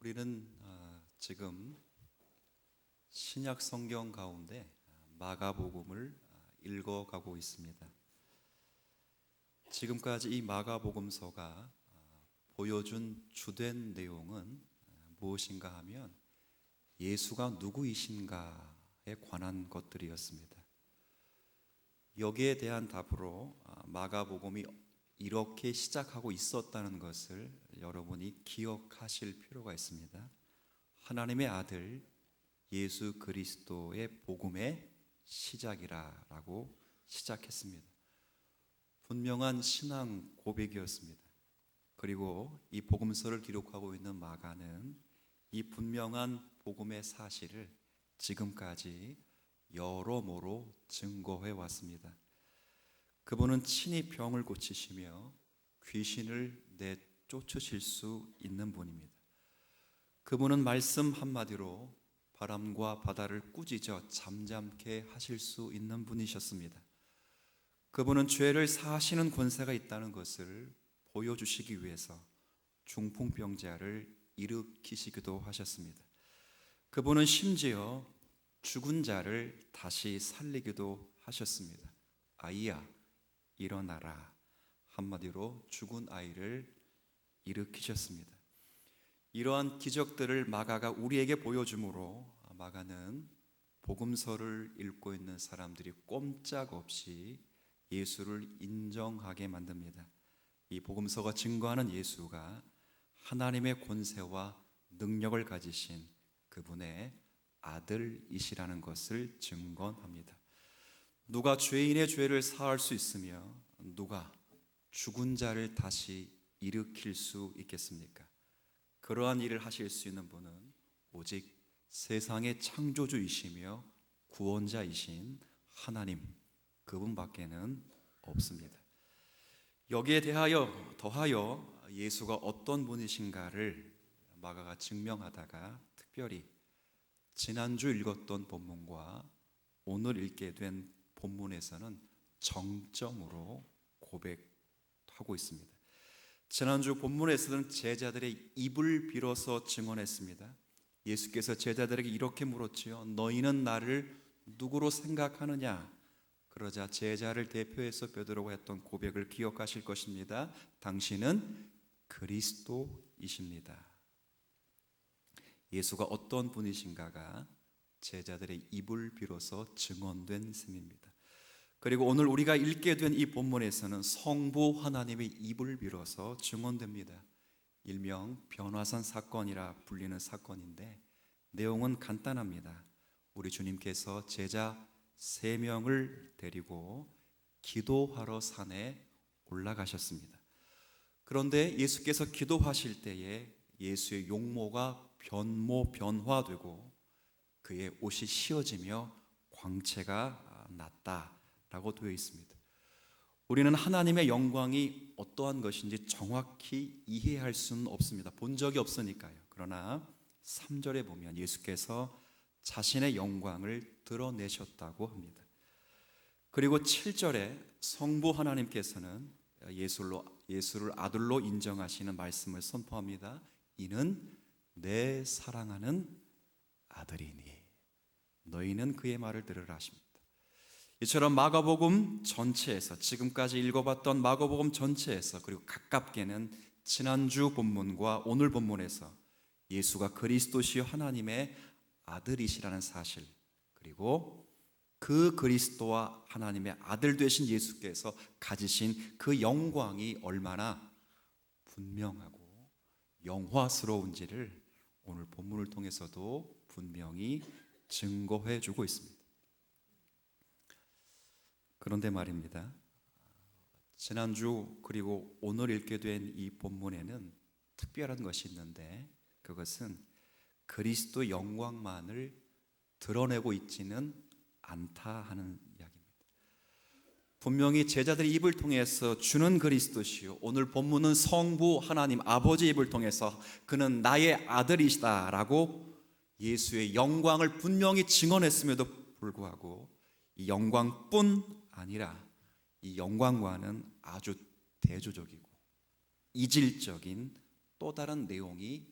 우리는 지금 신약 성경 가운데 마가복음을 읽어가고 있습니다. 지금까지 이 마가복음서가 보여준 주된 내용은 무엇인가 하면 예수가 누구이신가에 관한 것들이었습니다. 여기에 대한 답으로 마가복음이 이렇게 시작하고 있었다는 것을 여러분이 기억하실 필요가 있습니다. 하나님의 아들 예수 그리스도의 복음의 시작이라고 시작했습니다. 분명한 신앙 고백이었습니다. 그리고 이 복음서를 기록하고 있는 마가는 이 분명한 복음의 사실을 지금까지 여러모로 증거해 왔습니다. 그분은 친히 병을 고치시며 귀신을 내쫓으실 수 있는 분입니다. 그분은 말씀 한마디로 바람과 바다를 꾸짖어 잠잠케 하실 수 있는 분이셨습니다. 그분은 죄를 사하시는 권세가 있다는 것을 보여주시기 위해서 중풍병자를 일으키시기도 하셨습니다. 그분은 심지어 죽은 자를 다시 살리기도 하셨습니다. 아이야, 일어나라. 한마디로 죽은 아이를 일으키셨습니다. 이러한 기적들을 마가가 우리에게 보여주므로 마가는 복음서를 읽고 있는 사람들이 꼼짝없이 예수를 인정하게 만듭니다. 이 복음서가 증거하는 예수가 하나님의 권세와 능력을 가지신 그분의 아들이시라는 것을 증거합니다. 누가 죄인의 죄를 사할 수 있으며 누가 죽은 자를 다시 일으킬 수 있겠습니까? 그러한 일을 하실 수 있는 분은 오직 세상의 창조주이시며 구원자이신 하나님, 그분밖에는 없습니다. 여기에 더하여 예수가 어떤 분이신가를 마가가 증명하다가 특별히 지난주 읽었던 본문과 오늘 읽게 된 본문에서는 정점으로 고백하고 있습니다. 지난주 본문에서는 제자들의 입을 빌어서 증언했습니다. 예수께서 제자들에게 이렇게 물었지요. 너희는 나를 누구로 생각하느냐? 그러자 제자를 대표해서 베드로가 했던 고백을 기억하실 것입니다. 당신은 그리스도이십니다. 예수가 어떤 분이신가가 제자들의 입을 빌어서 증언된 셈입니다. 그리고 오늘 우리가 읽게 된 이 본문에서는 성부 하나님의 입을 빌어서 증언됩니다. 일명 변화산 사건이라 불리는 사건인데 내용은 간단합니다. 우리 주님께서 제자 3명을 데리고 기도하러 산에 올라가셨습니다. 그런데 예수께서 기도하실 때에 예수의 용모가 변화되고 그의 옷이 휘어지며 광채가 났다라고 되어 있습니다. 우리는 하나님의 영광이 어떠한 것인지 정확히 이해할 수는 없습니다. 본 적이 없으니까요. 그러나 3절에 보면 예수께서 자신의 영광을 드러내셨다고 합니다. 그리고 7절에 성부 하나님께서는 예수를 아들로 인정하시는 말씀을 선포합니다. 이는 내 사랑하는 아들이니 너희는 그의 말을 들으라 하십니다. 이처럼 마가복음 전체에서 지금까지 읽어봤던 마가복음 전체에서 그리고 가깝게는 지난주 본문과 오늘 본문에서 예수가 그리스도시요 하나님의 아들이시라는 사실, 그리고 그 그리스도와 하나님의 아들 되신 예수께서 가지신 그 영광이 얼마나 분명하고 영화스러운지를 오늘 본문을 통해서도 분명히 증거해 주고 있습니다. 그런데 말입니다. 지난주 그리고 오늘 읽게 된 이 본문에는 특별한 것이 있는데 그것은 그리스도 영광만을 드러내고 있지는 않다 하는 이야기입니다. 분명히 제자들의 입을 통해서 주는 그리스도시요, 오늘 본문은 성부 하나님 아버지 입을 통해서 그는 나의 아들이시다라고 예수의 영광을 분명히 증언했음에도 불구하고 이 영광뿐 아니라 이 영광과는 아주 대조적이고 이질적인 또 다른 내용이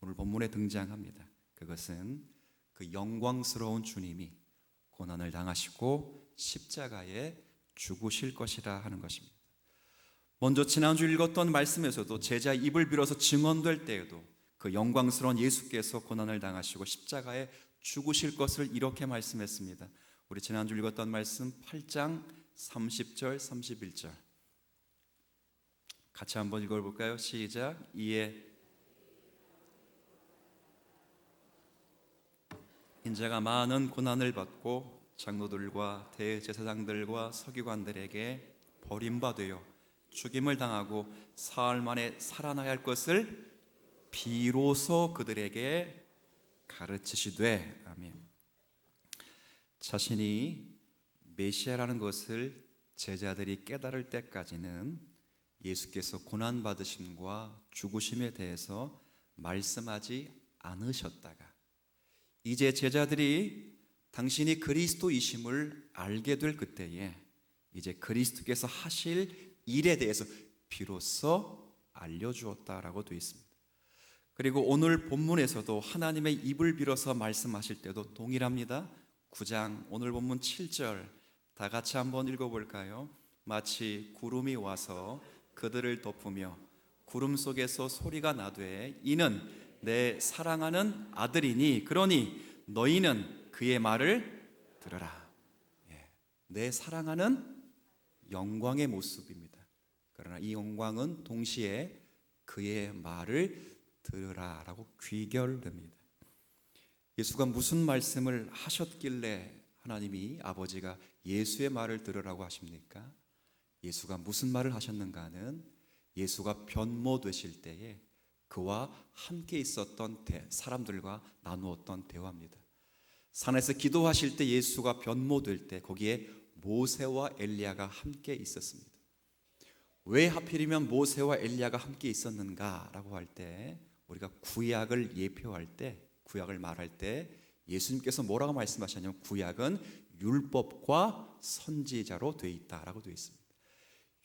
오늘 본문에 등장합니다. 그것은 그 영광스러운 주님이 고난을 당하시고 십자가에 죽으실 것이라 하는 것입니다. 먼저 지난주 읽었던 말씀에서도 제자 입을 빌어서 증언될 때에도 그 영광스러운 예수께서 고난을 당하시고 십자가에 죽으실 것을 이렇게 말씀했습니다. 우리 지난주 읽었던 말씀 8장 30절 31절 같이 한번 읽어볼까요? 시작. 이에 인자가 많은 고난을 받고 장로들과 대제사장들과 서기관들에게 버림받으여 죽임을 당하고 사흘 만에 살아나야 할 것을 비로소 그들에게 가르치시되. 아멘. 자신이 메시아라는 것을 제자들이 깨달을 때까지는 예수께서 고난받으심과 죽으심에 대해서 말씀하지 않으셨다가 이제 제자들이 당신이 그리스도이심을 알게 될 그때에 이제 그리스도께서 하실 일에 대해서 비로소 알려주었다라고 되어 있습니다. 그리고 오늘 본문에서도 하나님의 입을 빌어서 말씀하실 때도 동일합니다. 9장 오늘 본문 7절 다 같이 한번 읽어볼까요? 마치 구름이 와서 그들을 덮으며 구름 속에서 소리가 나되 이는 내 사랑하는 아들이니 그러니 너희는 그의 말을 들으라. 내 사랑하는 영광의 모습입니다. 그러나 이 영광은 동시에 그의 말을 들으라 라고 귀결됩니다. 예수가 무슨 말씀을 하셨길래 하나님이 아버지가 예수의 말을 들으라고 하십니까? 예수가 무슨 말을 하셨는가는 예수가 변모되실 때에 그와 함께 있었던 사람들과 나누었던 대화입니다. 산에서 기도하실 때 예수가 변모될 때 거기에 모세와 엘리야가 함께 있었습니다. 왜 하필이면 모세와 엘리야가 함께 있었는가라고 할 때 우리가 구약을 예표할 때 구약을 말할 때 예수님께서 뭐라고 말씀하셨냐면 구약은 율법과 선지자로 되어 있다라고 되어 있습니다.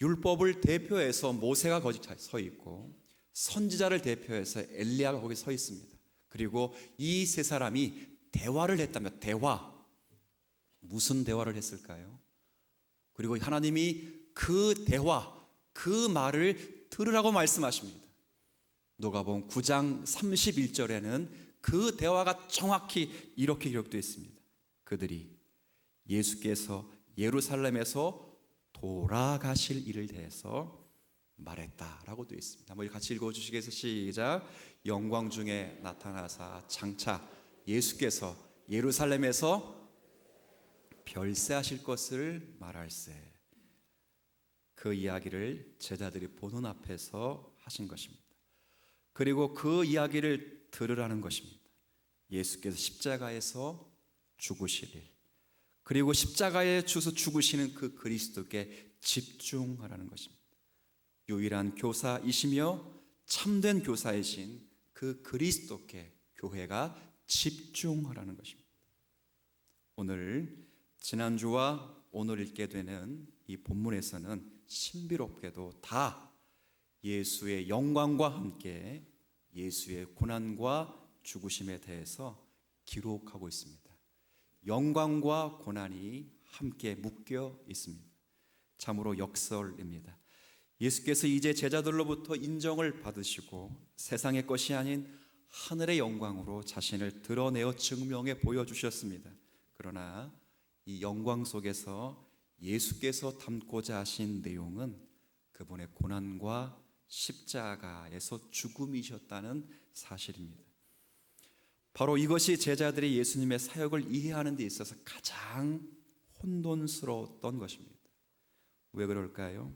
율법을 대표해서 모세가 거기 서 있고 선지자를 대표해서 엘리야가 거기 서 있습니다. 그리고 이 세 사람이 대화를 했다며 대화. 무슨 대화를 했을까요? 그리고 하나님이 그 대화, 그 말을 들으라고 말씀하십니다. 누가복음 9장 31절에는 그 대화가 정확히 이렇게 기록되어 있습니다. 그들이 예수께서 예루살렘에서 돌아가실 일을 대해서 말했다라고 되어 있습니다. 한번 같이 읽어주시겠어요? 시작. 영광 중에 나타나사 장차 예수께서 예루살렘에서 별세하실 것을 말할세. 그 이야기를 제자들이 보는 앞에서 하신 것입니다. 그리고 그 이야기를 들으라는 것입니다. 예수께서 십자가에서 죽으실 일, 그리고 십자가에 주서 죽으시는 그 그리스도께 집중하라는 것입니다. 유일한 교사이시며 참된 교사이신 그 그리스도께 교회가 집중하라는 것입니다. 오늘 지난주와 오늘 읽게 되는 이 본문에서는 신비롭게도 다 예수의 영광과 함께 예수의 고난과 죽으심에 대해서 기록하고 있습니다. 영광과 고난이 함께 묶여 있습니다. 참으로 역설입니다. 예수께서 이제 제자들로부터 인정을 받으시고 세상의 것이 아닌 하늘의 영광으로 자신을 드러내어 증명해 보여주셨습니다. 그러나 이 영광 속에서 예수께서 담고자 하신 내용은 그분의 고난과 십자가에서 죽음이셨다는 사실입니다. 바로 이것이 제자들이 예수님의 사역을 이해하는 데 있어서 가장 혼돈스러웠던 것입니다. 왜 그럴까요?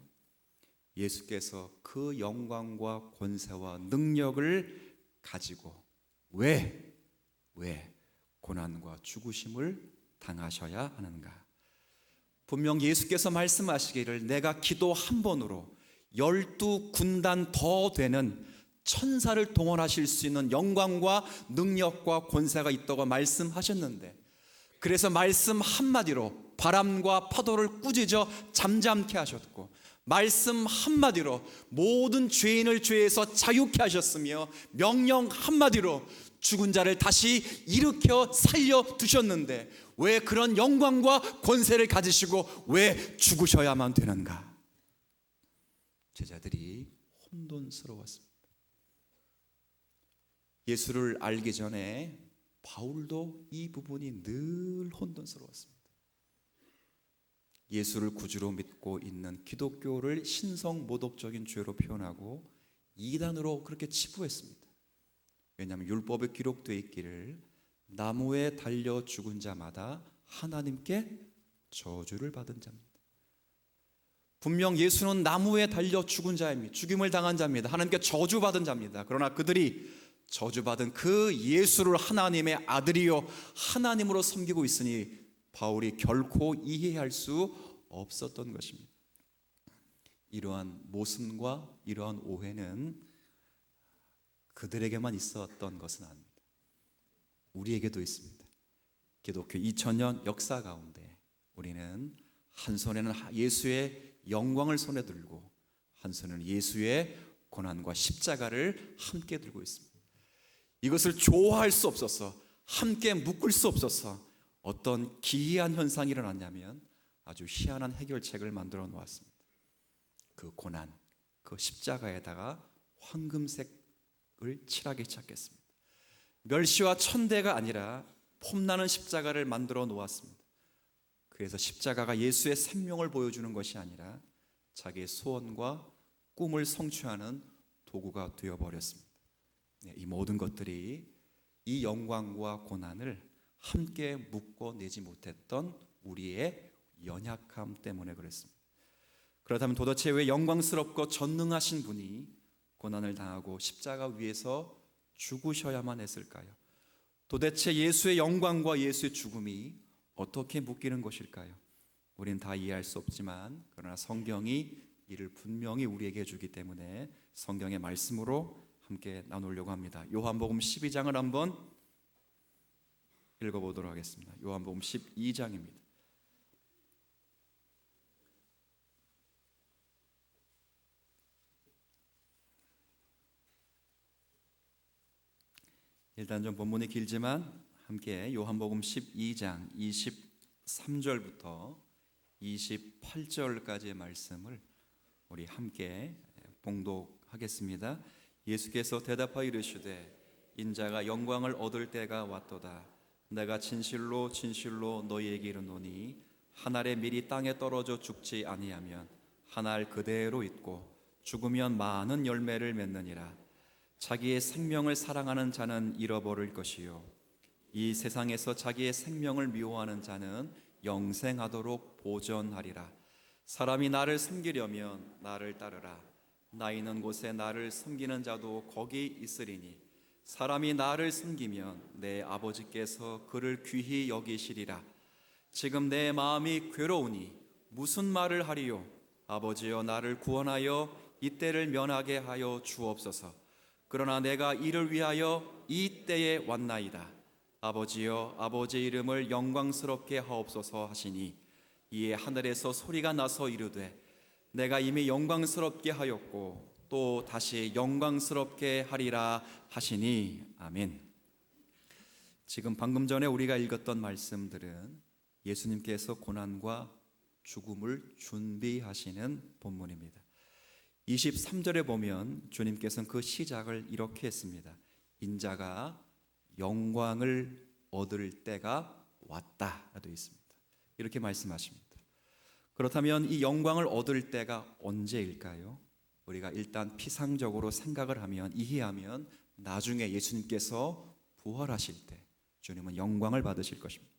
예수께서 그 영광과 권세와 능력을 가지고 왜 고난과 죽으심을 당하셔야 하는가? 분명 예수께서 말씀하시기를 내가 기도 한 번으로 12군단 더 되는 천사를 동원하실 수 있는 영광과 능력과 권세가 있다고 말씀하셨는데, 그래서 말씀 한마디로 바람과 파도를 꾸짖어 잠잠케 하셨고 말씀 한마디로 모든 죄인을 죄에서 자유케 하셨으며 명령 한마디로 죽은 자를 다시 일으켜 살려두셨는데 왜 그런 영광과 권세를 가지시고 왜 죽으셔야만 되는가? 제자들이 혼돈스러웠습니다. 예수를 알기 전에 바울도 이 부분이 늘 혼돈스러웠습니다. 예수를 구주로 믿고 있는 기독교를 신성 모독적인 죄로 표현하고 이단으로 그렇게 치부했습니다. 왜냐하면 율법에 기록되어 있기를 나무에 달려 죽은 자마다 하나님께 저주를 받은 자입니다. 분명 예수는 나무에 달려 죽은 자입니다. 죽임을 당한 자입니다. 하나님께 저주받은 자입니다. 그러나 그들이 저주받은 그 예수를 하나님의 아들이요 하나님으로 섬기고 있으니 바울이 결코 이해할 수 없었던 것입니다. 이러한 모순과 이러한 오해는 그들에게만 있었던 것은 아닙니다. 우리에게도 있습니다. 기독교 2000년 역사 가운데 우리는 한 손에는 예수의 영광을 손에 들고 한 손에는 예수의 고난과 십자가를 함께 들고 있습니다. 이것을 조화할 수 없어서 함께 묶을 수 없어서 어떤 기이한 현상이 일어났냐면 아주 희한한 해결책을 만들어 놓았습니다. 그 고난, 그 십자가에다가 황금색을 칠하기 시작했습니다. 멸시와 천대가 아니라 폼나는 십자가를 만들어 놓았습니다. 그래서 십자가가 예수의 생명을 보여주는 것이 아니라 자기의 소원과 꿈을 성취하는 도구가 되어버렸습니다. 이 모든 것들이 이 영광과 고난을 함께 묶어내지 못했던 우리의 연약함 때문에 그랬습니다. 그렇다면 도대체 왜 영광스럽고 전능하신 분이 고난을 당하고 십자가 위에서 죽으셔야만 했을까요? 도대체 예수의 영광과 예수의 죽음이 어떻게 묶이는 것일까요? 우리는 다 이해할 수 없지만 그러나 성경이 이를 분명히 우리에게 주기 때문에 성경의 말씀으로 함께 나누려고 합니다. 요한복음 12장을 한번 읽어보도록 하겠습니다. 요한복음 12장입니다. 일단 좀 본문이 길지만 함께 요한복음 12장 23절부터 28절까지의 말씀을 우리 함께 봉독하겠습니다. 예수께서 대답하여 이르시되 인자가 영광을 얻을 때가 왔도다. 내가 진실로 진실로 너희에게 이르노니 한 알의 밀이 땅에 떨어져 죽지 아니하면 한 알 그대로 있고 죽으면 많은 열매를 맺느니라. 자기의 생명을 사랑하는 자는 잃어버릴 것이요 이 세상에서 자기의 생명을 미워하는 자는 영생하도록 보존하리라. 사람이 나를 섬기려면 나를 따르라. 나 있는 곳에 나를 섬기는 자도 거기 있으리니 사람이 나를 섬기면 내 아버지께서 그를 귀히 여기시리라. 지금 내 마음이 괴로우니 무슨 말을 하리요? 아버지여 나를 구원하여 이 때를 면하게 하여 주옵소서. 그러나 내가 이를 위하여 이 때에 왔나이다. 아버지여 아버지의 이름을 영광스럽게 하옵소서 하시니 이에 하늘에서 소리가 나서 이르되 내가 이미 영광스럽게 하였고 또 다시 영광스럽게 하리라 하시니 아멘. 지금 방금 전에 우리가 읽었던 말씀들은 예수님께서 고난과 죽음을 준비하시는 본문입니다. 23절에 보면 주님께서는 그 시작을 이렇게 했습니다. 인자가 영광을 얻을 때가 왔다 되어 있습니다. 이렇게 말씀하십니다. 그렇다면 이 영광을 얻을 때가 언제일까요? 우리가 일단 피상적으로 생각을 하면 이해하면 나중에 예수님께서 부활하실 때 주님은 영광을 받으실 것입니다.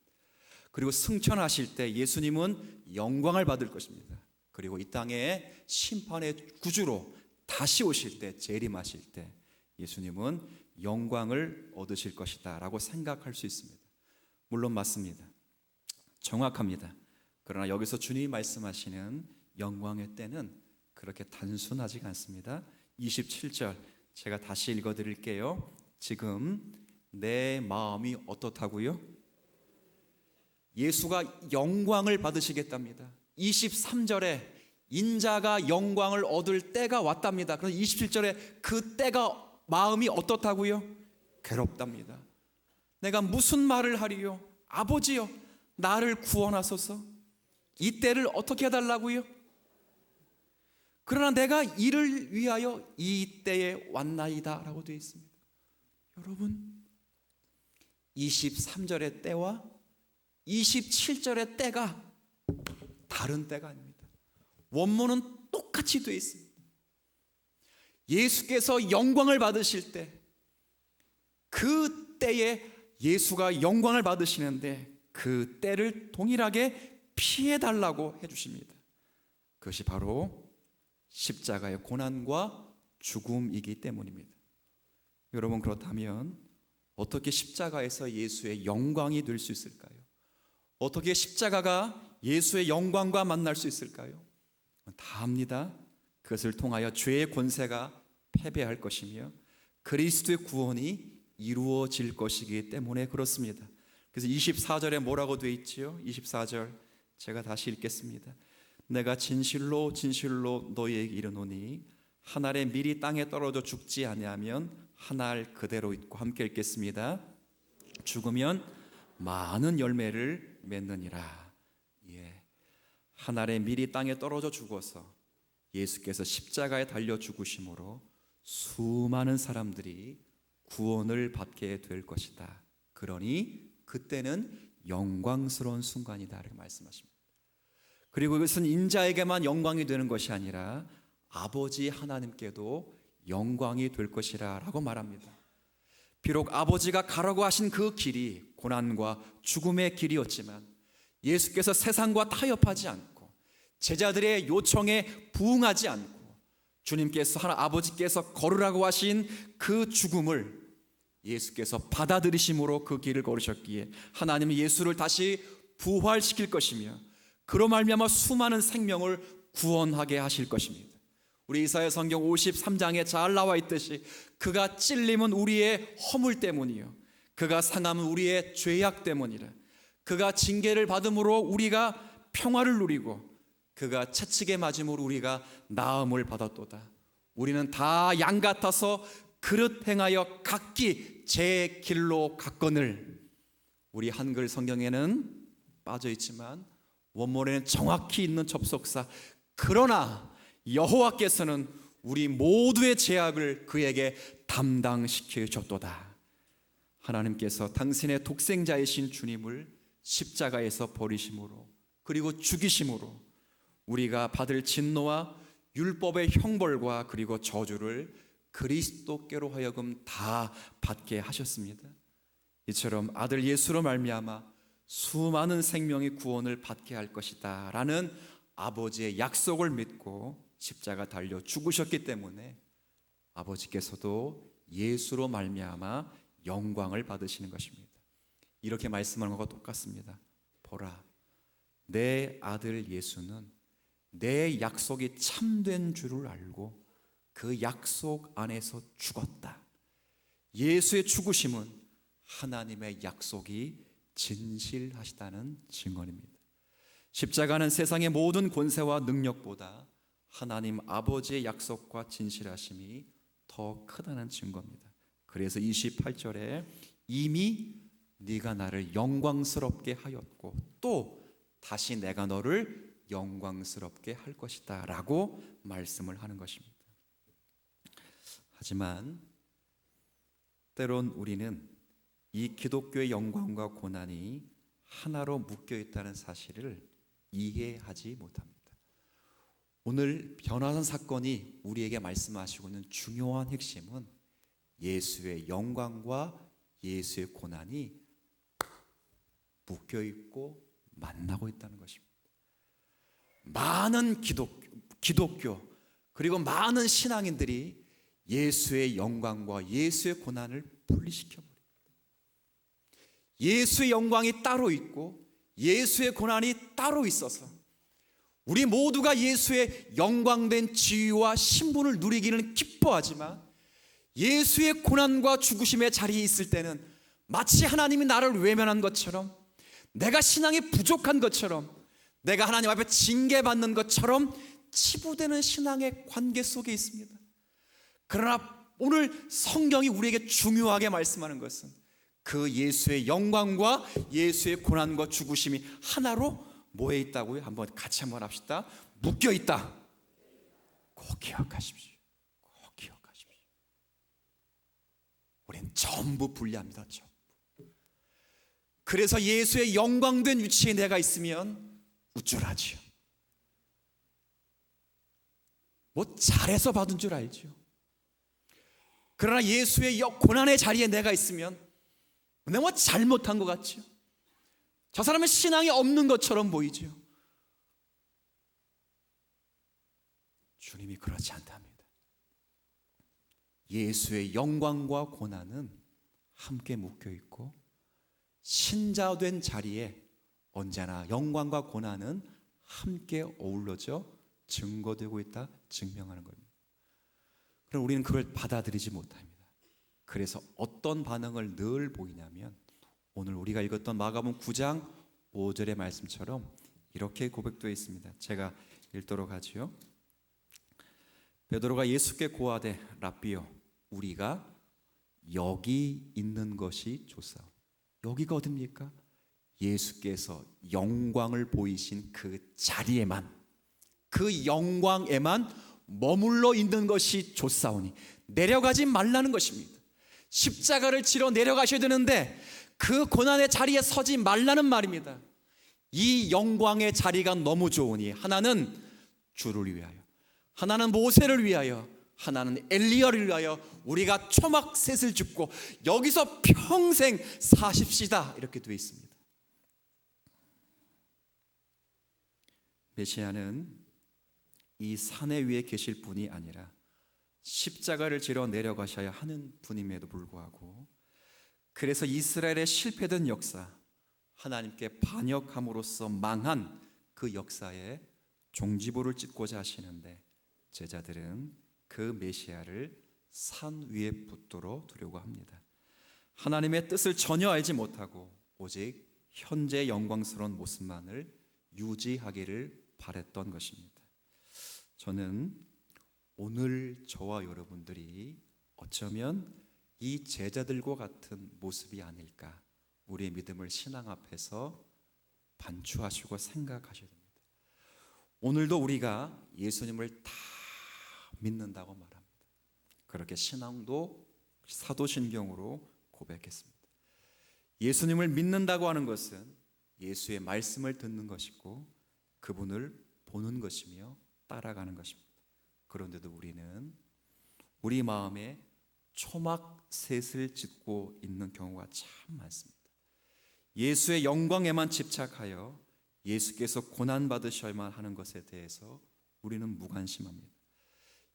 그리고 승천하실 때 예수님은 영광을 받을 것입니다. 그리고 이 땅에 심판의 구주로 다시 오실 때 재림하실 때 예수님은 영광을 얻으실 것이다 라고 생각할 수 있습니다. 물론 맞습니다. 정확합니다. 그러나 여기서 주님이 말씀하시는 영광의 때는 그렇게 단순하지가 않습니다. 27절 제가 다시 읽어드릴게요. 지금 내 마음이 어떻다고요? 예수가 영광을 받으시겠답니다. 23절에 인자가 영광을 얻을 때가 왔답니다. 그래서 27절에 그 때가 마음이 어떻다고요? 괴롭답니다. 내가 무슨 말을 하리요? 아버지여, 나를 구원하소서. 이 때를 어떻게 해달라고요? 그러나 내가 이를 위하여 이 때에 왔나이다 라고 되어 있습니다. 여러분, 23절의 때와 27절의 때가 다른 때가 아닙니다. 원문은 똑같이 되어 있습니다. 예수께서 영광을 받으실 때, 그 때에 예수가 영광을 받으시는데 그 때를 동일하게 피해달라고 해주십니다. 그것이 바로 십자가의 고난과 죽음이기 때문입니다. 여러분, 그렇다면 어떻게 십자가에서 예수의 영광이 될 수 있을까요? 어떻게 십자가가 예수의 영광과 만날 수 있을까요? 다 압니다. 그것을 통하여 죄의 권세가 패배할 것이며 그리스도의 구원이 이루어질 것이기 때문에 그렇습니다. 그래서 24절에 뭐라고 되어 있지요? 24절 제가 다시 읽겠습니다. 내가 진실로 진실로 너희에게 이르노니 한 알의 밀이 땅에 떨어져 죽지 아니하면 한 알 그대로 있고, 함께 읽겠습니다. 죽으면 많은 열매를 맺느니라. 한 알의 밀이 땅에 떨어져 죽어서 예수께서 십자가에 달려 죽으심으로 수많은 사람들이 구원을 받게 될 것이다. 그러니 그때는 영광스러운 순간이다 이렇게 말씀하십니다. 그리고 이것은 인자에게만 영광이 되는 것이 아니라 아버지 하나님께도 영광이 될 것이라 라고 말합니다. 비록 아버지가 가라고 하신 그 길이 고난과 죽음의 길이었지만 예수께서 세상과 타협하지 않고 제자들의 요청에 부응하지 않고 주님께서 아버지께서 걸으라고 하신 그 죽음을 예수께서 받아들이심으로 그 길을 걸으셨기에 하나님은 예수를 다시 부활시킬 것이며 그로 말미암아 수많은 생명을 구원하게 하실 것입니다. 우리 이사야 성경 53장에 잘 나와 있듯이 그가 찔림은 우리의 허물 때문이요 그가 상함은 우리의 죄악 때문이라. 그가 징계를 받음으로 우리가 평화를 누리고 그가 채찍에 맞음으로 우리가 나음을 받았도다. 우리는 다 양 같아서 그릇 행하여 각기 제 길로 갔거늘. 우리 한글 성경에는 빠져 있지만 원문에는 정확히 있는 접속사 그러나 여호와께서는 우리 모두의 죄악을 그에게 담당시켜 줬도다. 하나님께서 당신의 독생자이신 주님을 십자가에서 버리심으로 그리고 죽이심으로 우리가 받을 진노와 율법의 형벌과 그리고 저주를 그리스도께로 하여금 다 받게 하셨습니다. 이처럼 아들 예수로 말미암아 수많은 생명이 구원을 받게 할 것이다 라는 아버지의 약속을 믿고 십자가 달려 죽으셨기 때문에 아버지께서도 예수로 말미암아 영광을 받으시는 것입니다. 이렇게 말씀하는 것과 똑같습니다. 보라, 내 아들 예수는 내 약속이 참된 줄을 알고 그 약속 안에서 죽었다. 예수의 죽으심은 하나님의 약속이 진실하시다는 증언입니다. 십자가는 세상의 모든 권세와 능력보다 하나님 아버지의 약속과 진실하심이 더 크다는 증거입니다. 그래서 28절에 이미 네가 나를 영광스럽게 하였고 또 다시 내가 너를 영광스럽게 할 것이다 라고 말씀을 하는 것입니다. 하지만 때론 우리는 이 기독교의 영광과 고난이 하나로 묶여 있다는 사실을 이해하지 못합니다. 오늘 변화산 사건이 우리에게 말씀하시고 있는 중요한 핵심은 예수의 영광과 예수의 고난이 묶여 있고 만나고 있다는 것입니다. 많은 기독교 그리고 많은 신앙인들이 예수의 영광과 예수의 고난을 분리시켜버립니다. 예수의 영광이 따로 있고 예수의 고난이 따로 있어서 우리 모두가 예수의 영광된 지위와 신분을 누리기는 기뻐하지만 예수의 고난과 죽으심의 자리에 있을 때는 마치 하나님이 나를 외면한 것처럼 내가 신앙이 부족한 것처럼 내가 하나님 앞에 징계받는 것처럼 치부되는 신앙의 관계 속에 있습니다. 그러나 오늘 성경이 우리에게 중요하게 말씀하는 것은 그 예수의 영광과 예수의 고난과 죽으심이 하나로 뭐에 있다고요? 같이 한번 합시다. 묶여 있다. 꼭 기억하십시오. 꼭 기억하십시오. 우리는 전부 분리합니다. 전부. 그래서 예수의 영광된 위치에 내가 있으면 우쭐하지요. 뭐 잘해서 받은 줄 알죠. 그러나 예수의 고난의 자리에 내가 있으면 내가 뭐 잘못한 것 같죠. 저 사람은 신앙이 없는 것처럼 보이죠. 주님이 그렇지 않답니다. 예수의 영광과 고난은 함께 묶여 있고 신자된 자리에 언제나 영광과 고난은 함께 어우러져 증거되고 있다, 증명하는 겁니다. 그럼 우리는 그걸 받아들이지 못합니다. 그래서 어떤 반응을 늘 보이냐면 오늘 우리가 읽었던 마가복음 9장 5절의 말씀처럼 이렇게 고백되어 있습니다. 제가 읽도록 하지요. 베드로가 예수께 고하되 랍비여 우리가 여기 있는 것이 좋사오. 여기가 어딥니까? 예수께서 영광을 보이신 그 자리에만, 그 영광에만 머물러 있는 것이 좋사오니 내려가지 말라는 것입니다. 십자가를 지러 내려가셔야 되는데 그 고난의 자리에 서지 말라는 말입니다. 이 영광의 자리가 너무 좋으니 하나는 주를 위하여, 하나는 모세를 위하여, 하나는 엘리야를 위하여 우리가 초막셋을 줍고 여기서 평생 사십시다 이렇게 되어 있습니다. 메시아는 이 산에 위에 계실 분이 아니라 십자가를 지러 내려가셔야 하는 분임에도 불구하고 그래서 이스라엘의 실패된 역사, 하나님께 반역함으로써 망한 그 역사에 종지부를 찍고자 하시는데 제자들은 그 메시아를 산 위에 붙들어 두려고 합니다. 하나님의 뜻을 전혀 알지 못하고 오직 현재 영광스러운 모습만을 유지하기를 바랬던 것입니다. 저는 오늘 저와 여러분들이 어쩌면 이 제자들과 같은 모습이 아닐까, 우리의 믿음을 신앙 앞에서 반추하시고 생각하셔야 됩니다. 오늘도 우리가 예수님을 다 믿는다고 말합니다. 그렇게 신앙도 사도신경으로 고백했습니다. 예수님을 믿는다고 하는 것은 예수의 말씀을 듣는 것이고 그분을 보는 것이며 따라가는 것입니다. 그런데도 우리는 우리 마음에 초막셋을 짓고 있는 경우가 참 많습니다. 예수의 영광에만 집착하여 예수께서 고난받으셔야만 하는 것에 대해서 우리는 무관심합니다.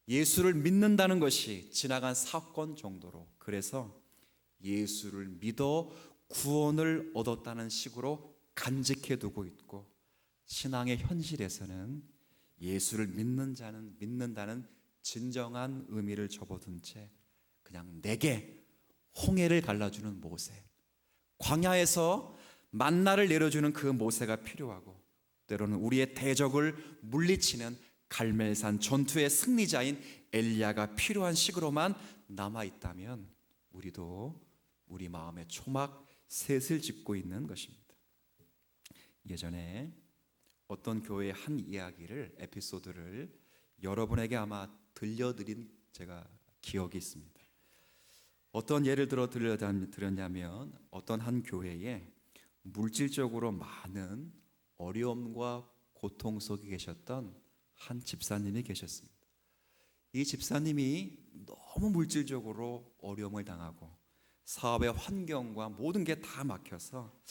예수를 믿는다는 것이 지나간 사건 정도로, 그래서 예수를 믿어 구원을 얻었다는 식으로 간직해 두고 있고, 신앙의 현실에서는 예수를 믿는 자는 믿는다는 진정한 의미를 접어둔 채 그냥 내게 홍해를 갈라주는 모세, 광야에서 만나를 내려주는 그 모세가 필요하고, 때로는 우리의 대적을 물리치는 갈멜산 전투의 승리자인 엘리야가 필요한 식으로만 남아있다면 우리도 우리 마음에 초막셋을 짓고 있는 것입니다. 예전에 어떤 교회의 한 이야기를, 에피소드를 여러분에게 아마 들려드린 제가 기억이 있습니다. 어떤 예를 들어 드렸냐면 어떤 한 교회에 물질적으로 많은 어려움과 고통 속에 계셨던 한 집사님이 계셨습니다. 이 집사님이 너무 물질적으로 어려움을 당하고 사업의 환경과 모든 게 다 막혀서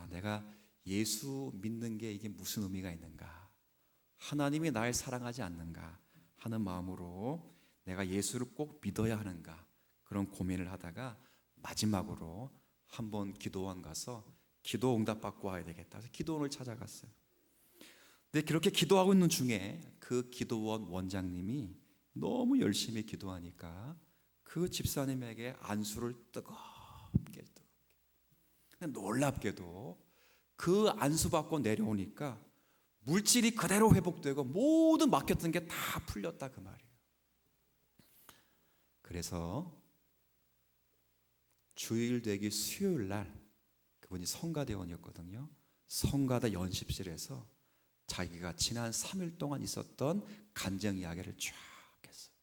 내가 예수 믿는 게 이게 무슨 의미가 있는가, 하나님이 날 사랑하지 않는가 하는 마음으로 내가 예수를 꼭 믿어야 하는가, 그런 고민을 하다가 마지막으로 한번 기도원 가서 기도 응답 받고 와야 되겠다 해서 기도원을 찾아갔어요. 근데 그렇게 기도하고 있는 중에 그 기도원 원장님이 너무 열심히 기도하니까 그 집사님에게 안수를 뜨겁게. 근데 놀랍게도 그 안수 받고 내려오니까 물질이 그대로 회복되고 모든 막혔던 게 다 풀렸다 그 말이에요. 그래서 주일 되기 수요일 날 그분이 성가대원이었거든요. 성가대 연습실에서 자기가 지난 3일 동안 있었던 간증 이야기를 쫙 했어요.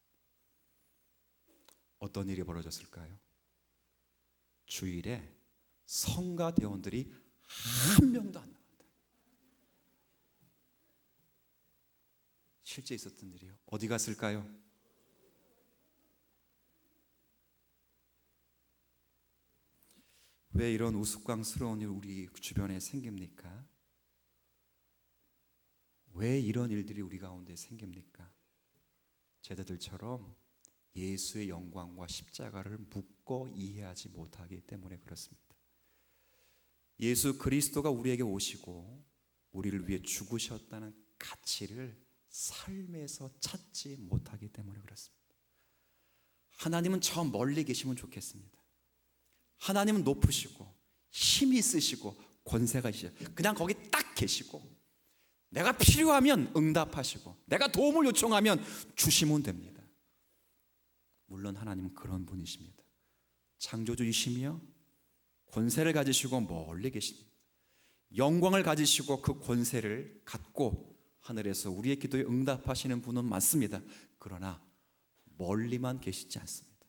어떤 일이 벌어졌을까요? 주일에 성가대원들이 한 명도 안 나왔다. 실제 있었던 일이요. 어디 갔을까요? 왜 이런 우스꽝스러운 일 우리 주변에 생깁니까? 왜 이런 일들이 우리 가운데 생깁니까? 제자들처럼 예수의 영광과 십자가를 묻고 이해하지 못하기 때문에 그렇습니다. 예수 그리스도가 우리에게 오시고 우리를 위해 죽으셨다는 가치를 삶에서 찾지 못하기 때문에 그렇습니다. 하나님은 저 멀리 계시면 좋겠습니다. 하나님은 높으시고 힘이 있으시고 권세가 있으시고 그냥 거기 딱 계시고 내가 필요하면 응답하시고 내가 도움을 요청하면 주시면 됩니다. 물론 하나님은 그런 분이십니다. 창조주이시며 권세를 가지시고 멀리 계십니다. 영광을 가지시고 그 권세를 갖고 하늘에서 우리의 기도에 응답하시는 분은 맞습니다. 그러나 멀리만 계시지 않습니다.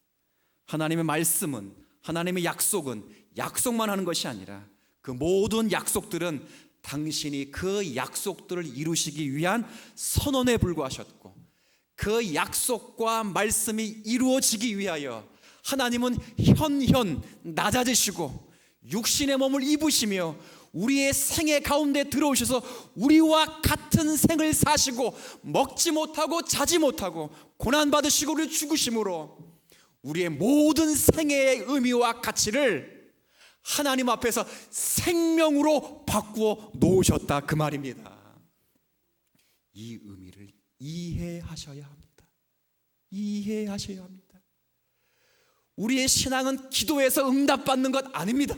하나님의 말씀은, 하나님의 약속은 약속만 하는 것이 아니라 그 모든 약속들은 당신이 그 약속들을 이루시기 위한 선언에 불과하셨고 그 약속과 말씀이 이루어지기 위하여 하나님은 현현 낮아지시고 육신의 몸을 입으시며 우리의 생애 가운데 들어오셔서 우리와 같은 생을 사시고 먹지 못하고 자지 못하고 고난받으시고 우리를 죽으심으로 우리의 모든 생애의 의미와 가치를 하나님 앞에서 생명으로 바꾸어 놓으셨다 그 말입니다. 이 의미를 이해하셔야 합니다. 이해하셔야 합니다. 우리의 신앙은 기도해서 응답받는 것 아닙니다.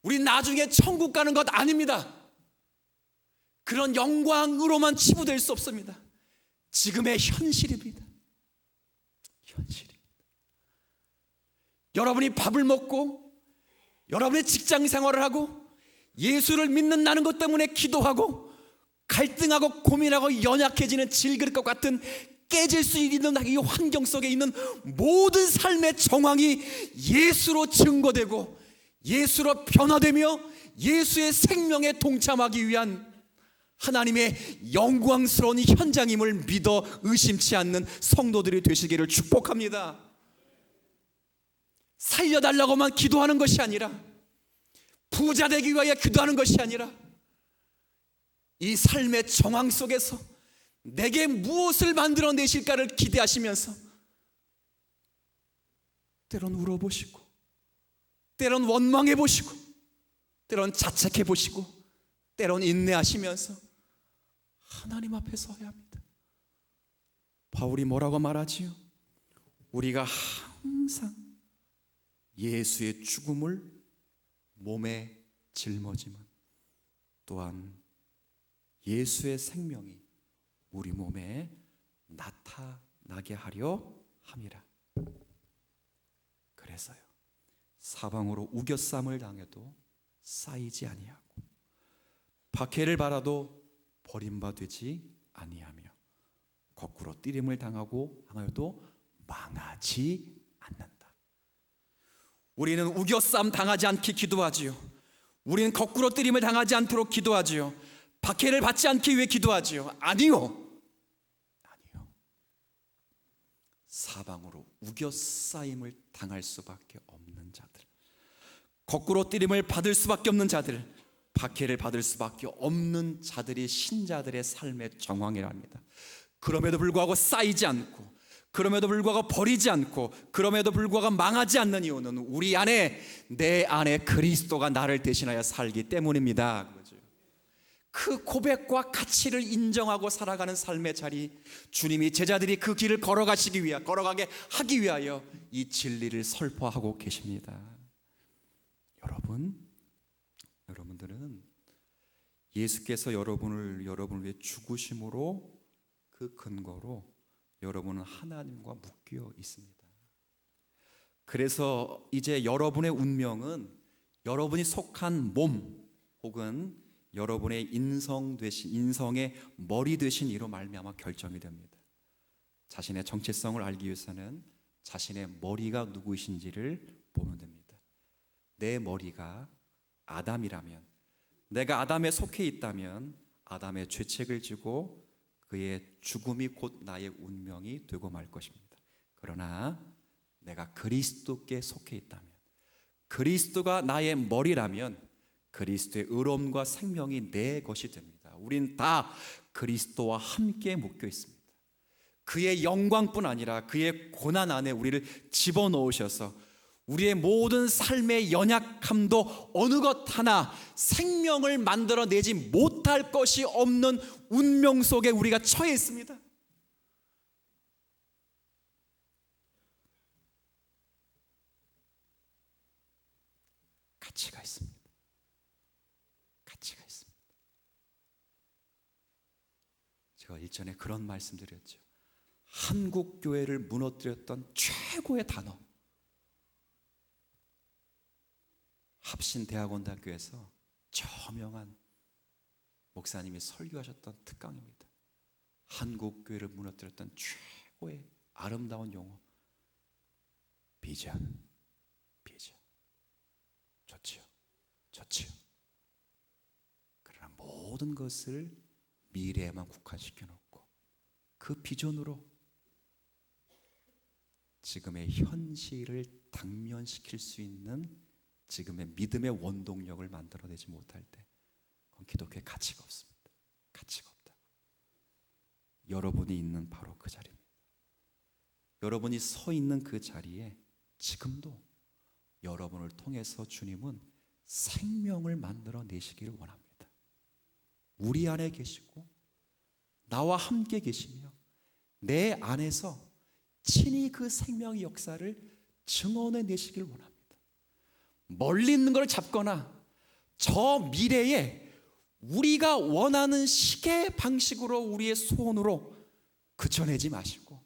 우리 나중에 천국 가는 것 아닙니다. 그런 영광으로만 치부될 수 없습니다. 지금의 현실입니다. 현실입니다. 여러분이 밥을 먹고 여러분의 직장 생활을 하고 예수를 믿는다는 것 때문에 기도하고 갈등하고 고민하고 연약해지는 질그릇 것 같은 깨질 수 있는 이 환경 속에 있는 모든 삶의 정황이 예수로 증거되고 예수로 변화되며 예수의 생명에 동참하기 위한 하나님의 영광스러운 현장임을 믿어 의심치 않는 성도들이 되시기를 축복합니다. 살려달라고만 기도하는 것이 아니라 부자 되기 위하여 기도하는 것이 아니라 이 삶의 정황 속에서 내게 무엇을 만들어내실까를 기대하시면서 때론 울어보시고 때론 원망해보시고 때론 자책해보시고 때론 인내하시면서 하나님 앞에 서야 합니다. 바울이 뭐라고 말하지요? 우리가 항상 예수의 죽음을 몸에 짊어지면 또한 예수의 생명이 우리 몸에 나타나게 하려 함이라. 그래서요 사방으로 우겨쌈을 당해도 쌓이지 아니하고 박해를 받아도 버림받지 아니하며 거꾸로 뜨림을 당하고 하여도 망하지 않는다. 우리는 우겨쌈 당하지 않게 기도하지요. 우리는 거꾸로 뜨림을 당하지 않도록 기도하지요. 박해를 받지 않기 위해 기도하지요. 아니요. 사방으로 우겨싸임을 당할 수밖에 없는 자들, 거꾸로 뜨림을 받을 수밖에 없는 자들, 박해를 받을 수밖에 없는 자들이 신자들의 삶의 정황이라 합니다. 그럼에도 불구하고 쌓이지 않고, 그럼에도 불구하고 버리지 않고, 그럼에도 불구하고 망하지 않는 이유는 우리 안에, 내 안에 그리스도가 나를 대신하여 살기 때문입니다. 그 고백과 가치를 인정하고 살아가는 삶의 자리, 주님이 제자들이 그 길을 걸어가게 하기 위하여 이 진리를 설포하고 계십니다. 여러분들은 예수께서 여러분을 위해 죽으심으로 그 근거로 여러분은 하나님과 묶여 있습니다. 그래서 이제 여러분의 운명은 여러분이 속한 몸 혹은 여러분의 인성의 머리 되신 이로 말미암아 결정이 됩니다. 자신의 정체성을 알기 위해서는 자신의 머리가 누구이신지를 보면 됩니다. 내 머리가 아담이라면, 내가 아담에 속해 있다면 아담의 죄책을 지고 그의 죽음이 곧 나의 운명이 되고 말 것입니다. 그러나 내가 그리스도께 속해 있다면, 그리스도가 나의 머리라면 그리스도의 의로움과 생명이 내 것이 됩니다. 우린 다 그리스도와 함께 묶여 있습니다. 그의 영광뿐 아니라 그의 고난 안에 우리를 집어넣으셔서 우리의 모든 삶의 연약함도 어느 것 하나 생명을 만들어내지 못할 것이 없는 운명 속에 우리가 처해 있습니다. 가치가 있습니다. 가치가 있습니다. 제가 일전에 그런 말씀드렸죠. 한국 교회를 무너뜨렸던 최고의 단어, 합신대학원대학교에서 저명한 목사님이 설교하셨던 특강입니다. 한국 교회를 무너뜨렸던 최고의 아름다운 용어, 비전. 좋지요. 그러나 모든 것을 미래에만 국한시켜 놓고 그 비전으로 지금의 현실을 당면시킬 수 있는 지금의 믿음의 원동력을 만들어내지 못할 때 그건 기독교의 가치가 없습니다. 가치가 없다. 여러분이 있는 바로 그 자리입니다. 여러분이 서 있는 그 자리에 지금도 여러분을 통해서 주님은 생명을 만들어내시기를 원합니다. 우리 안에 계시고 나와 함께 계시며 내 안에서 친히 그 생명의 역사를 증언해 내시길 원합니다. 멀리 있는 걸 잡거나 저 미래에 우리가 원하는 식의 방식으로 우리의 소원으로 그쳐내지 마시고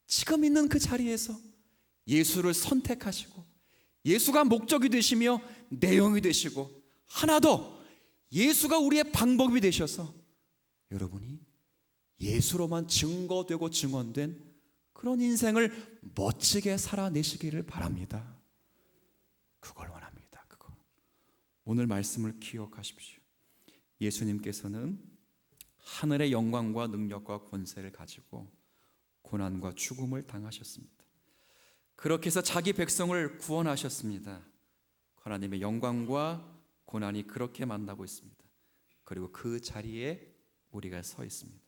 지금 있는 그 자리에서 예수를 선택하시고 예수가 목적이 되시며 내용이 되시고 하나 더 예수가 우리의 방법이 되셔서 여러분이 예수로만 증거되고 증언된 그런 인생을 멋지게 살아내시기를 바랍니다. 그걸 원합니다. 그거. 오늘 말씀을 기억하십시오. 예수님께서는 하늘의 영광과 능력과 권세를 가지고 고난과 죽음을 당하셨습니다. 그렇게 해서 자기 백성을 구원하셨습니다. 하나님의 영광과 고난이 그렇게 만나고 있습니다. 그리고 그 자리에 우리가 서 있습니다.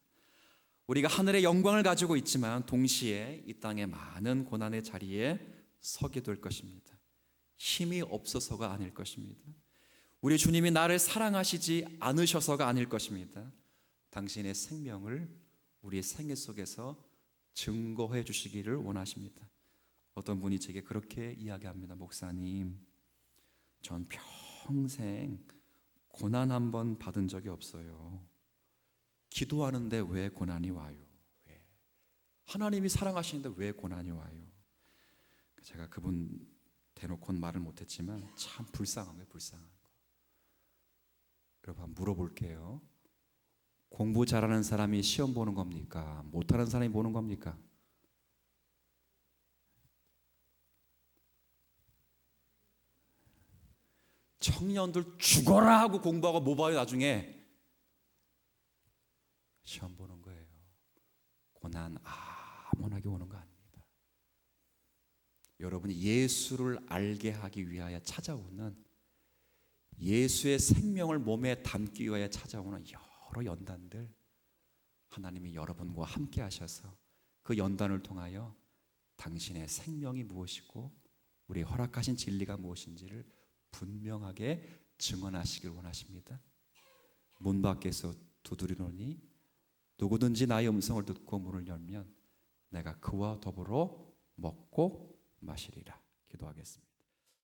우리가 하늘의 영광을 가지고 있지만 동시에 이 땅의 많은 고난의 자리에 서게 될 것입니다. 힘이 없어서가 아닐 것입니다. 우리 주님이 나를 사랑하시지 않으셔서가 아닐 것입니다. 당신의 생명을 우리의 생애 속에서 증거해 주시기를 원하십니다. 어떤 분이 제게 그렇게 이야기합니다. 목사님, 전 평생 고난 한 번 받은 적이 없어요. 기도하는데 왜 고난이 와요? 왜? 하나님이 사랑하시는데 왜 고난이 와요? 제가 그분 대놓고는 말을 못했지만 참 불쌍한 거예요. 불쌍한 거. 여러분 한번 물어볼게요. 공부 잘하는 사람이 시험 보는 겁니까? 못하는 사람이 보는 겁니까? 청년들 죽어라 하고 공부하고 뭐 봐요? 나중에 시험 보는 거예요. 고난 아무나게 오는 거 아닙니다. 여러분이 예수를 알게 하기 위하여 찾아오는, 예수의 생명을 몸에 담기 위하여 찾아오는 여러 연단들, 하나님이 여러분과 함께 하셔서 그 연단을 통하여 당신의 생명이 무엇이고 우리 허락하신 진리가 무엇인지를 분명하게 증언하시길 원하십니다. 문 밖에서 두드리노니 누구든지 나의 음성을 듣고 문을 열면 내가 그와 더불어 먹고 마시리라. 기도하겠습니다.